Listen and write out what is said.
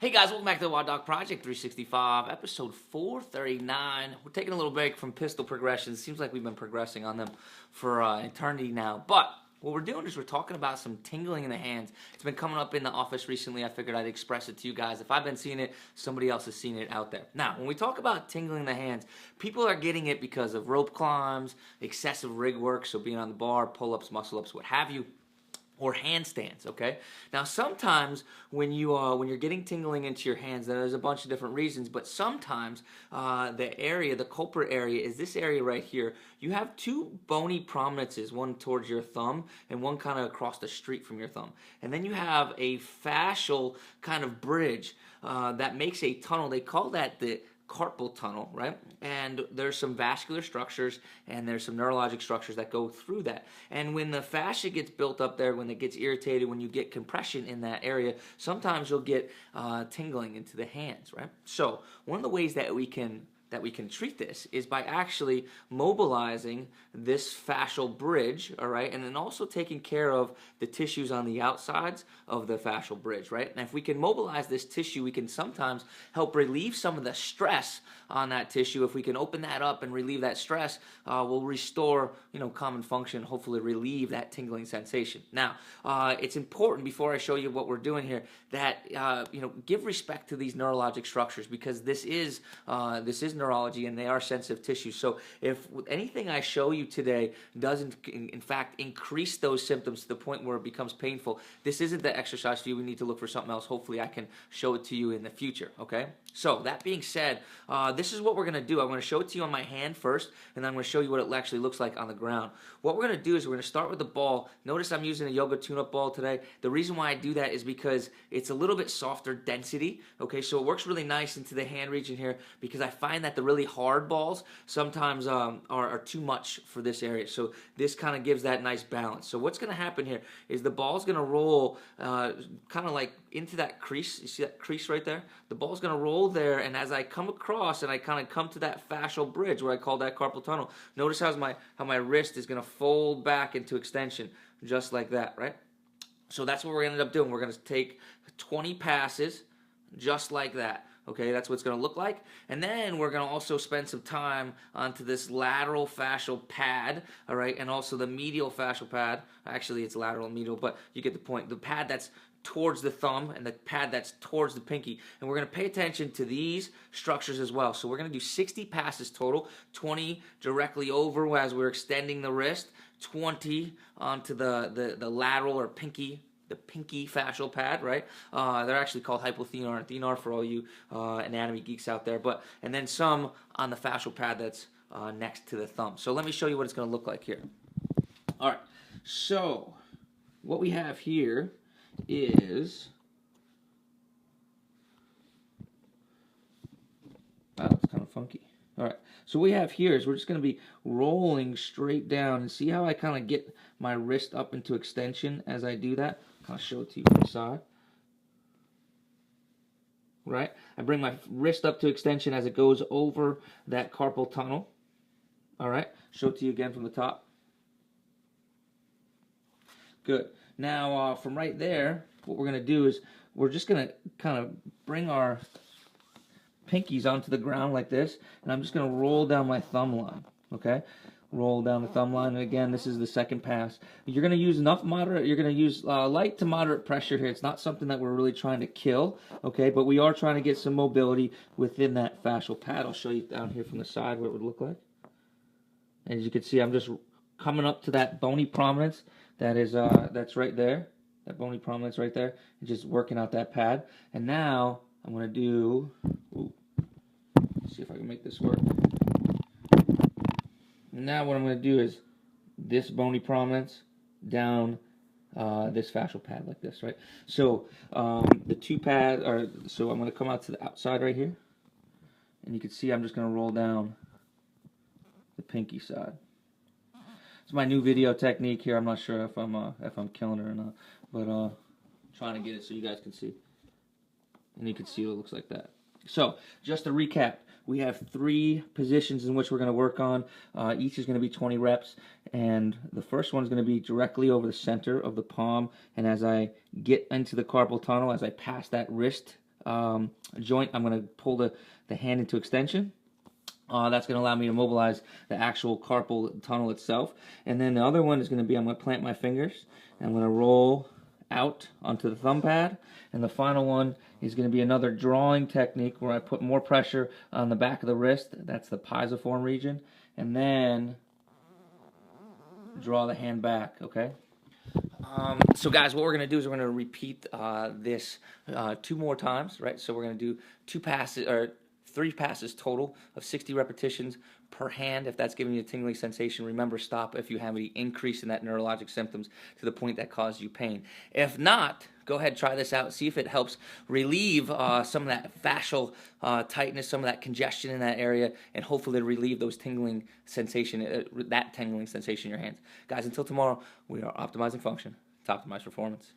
Hey guys, welcome back to the WODdoc Project 365, episode 439. We're taking a little break from pistol progressions. Seems like we've been progressing on them for eternity now. But what we're doing is we're talking about some tingling in the hands. It's been coming up in the office recently. I figured I'd express it to you guys. If I've been seeing it, somebody else has seen it out there. Now, when we talk about tingling in the hands, people are getting it because of rope climbs, excessive rig work, so being on the bar, pull-ups, muscle-ups, what have you, or handstands. Okay, now sometimes when you're getting tingling into your hands, there's a bunch of different reasons, but sometimes the culprit area is this area right here. You have two bony prominences, one towards your thumb and one kind of across the street from your thumb, and then you have a fascial kind of bridge that makes a tunnel. They call that the Carpel tunnel, right? And there's some vascular structures and there's some neurologic structures that go through that. And when the fascia gets built up there, when it gets irritated, when you get compression in that area, sometimes you'll get tingling into the hands, right? So one of the ways that we can treat this is by actually mobilizing this fascial bridge, all right, and then also taking care of the tissues on the outsides of the fascial bridge, right? And if we can mobilize this tissue, we can sometimes help relieve some of the stress on that tissue. If we can open that up and relieve that stress, we'll restore, common function, hopefully relieve that tingling sensation. Now, it's important, before I show you what we're doing here, that, give respect to these neurologic structures, because this is neurology and they are sensitive tissues. So if anything I show you today doesn't in fact increase those symptoms to the point where it becomes painful, this isn't the exercise for you. We need to look for something else. Hopefully I can show it to you in the future, okay? So that being said, this is what we're going to do. I'm going to show it to you on my hand first, and then I'm going to show you what it actually looks like on the ground. What we're going to do is we're going to start with the ball. Notice I'm using a yoga tune-up ball today. The reason why I do that is because it's a little bit softer density, okay? So it works really nice into the hand region here, because I find that the really hard balls sometimes are too much for this area. So this kind of gives that nice balance. So what's going to happen here is the ball's going to roll kind of like into that crease. You see that crease right there? The ball's going to roll there, and as I come across and I kind of come to that fascial bridge where I call that carpal tunnel, notice how my wrist is going to fold back into extension just like that, right? So that's what we're going to end up doing. We're going to take 20 passes just like that. Okay, that's what it's going to look like. And then we're going to also spend some time onto this lateral fascial pad, all right, and also the medial fascial pad. Actually, it's lateral and medial, but you get the point. The pad that's towards the thumb and the pad that's towards the pinky. And we're going to pay attention to these structures as well. So we're going to do 60 passes total, 20 directly over as we're extending the wrist, 20 onto the lateral or pinky, the pinky fascial pad, right? They're actually called hypothenar and thenar for all you anatomy geeks out there. And then some on the fascial pad that's next to the thumb. So let me show you what it's going to look like here. All right. So what we have here is, wow, it's kind of funky. All right, so what we have here is we're just going to be rolling straight down, and see how I kind of get my wrist up into extension as I do that? I'll show it to you from the side. Right, I bring my wrist up to extension as it goes over that carpal tunnel. All right, show it to you again from the top. Good. Now, from right there, what we're going to do is we're just going to kind of bring our pinkies onto the ground like this, and I'm just going to roll down my thumb line, okay? Roll down the thumb line, and again, this is the second pass. You're going to use you're going to use light to moderate pressure here. It's not something that we're really trying to kill, okay? But we are trying to get some mobility within that fascial pad. I'll show you down here from the side what it would look like. As you can see, I'm just coming up to that bony prominence that's right there, that bony prominence right there, and just working out that pad. And now I'm going to do, let's see if I can make this work. And now what I'm going to do is this bony prominence down this fascial pad like this, right? So the two pads are, so I'm going to come out to the outside right here, and you can see I'm just going to roll down the pinky side. It's my new video technique here. I'm not sure if I'm killing it or not, but trying to get it so you guys can see. And you can see what it looks like that. So, just to recap, we have 3 positions in which we're going to work on. Each is going to be 20 reps, and the first one is going to be directly over the center of the palm, and as I get into the carpal tunnel, as I pass that wrist joint, I'm going to pull the hand into extension. That's going to allow me to mobilize the actual carpal tunnel itself. And then the other one is going to be, I'm going to plant my fingers, and I'm going to roll out onto the thumb pad. And the final one is going to be another drawing technique where I put more pressure on the back of the wrist. That's the pisiform region. And then draw the hand back, okay? So guys, what we're going to do is we're going to repeat this 2 more times, right? So we're going to do 2 passes, or 3 passes total of 60 repetitions per hand. If that's giving you a tingling sensation, remember, stop if you have any increase in that neurologic symptoms to the point that causes you pain. If not, go ahead, try this out, see if it helps relieve some of that fascial tightness, some of that congestion in that area, and hopefully relieve those tingling sensation, that tingling sensation in your hands. Guys, until tomorrow, we are optimizing function to optimize performance.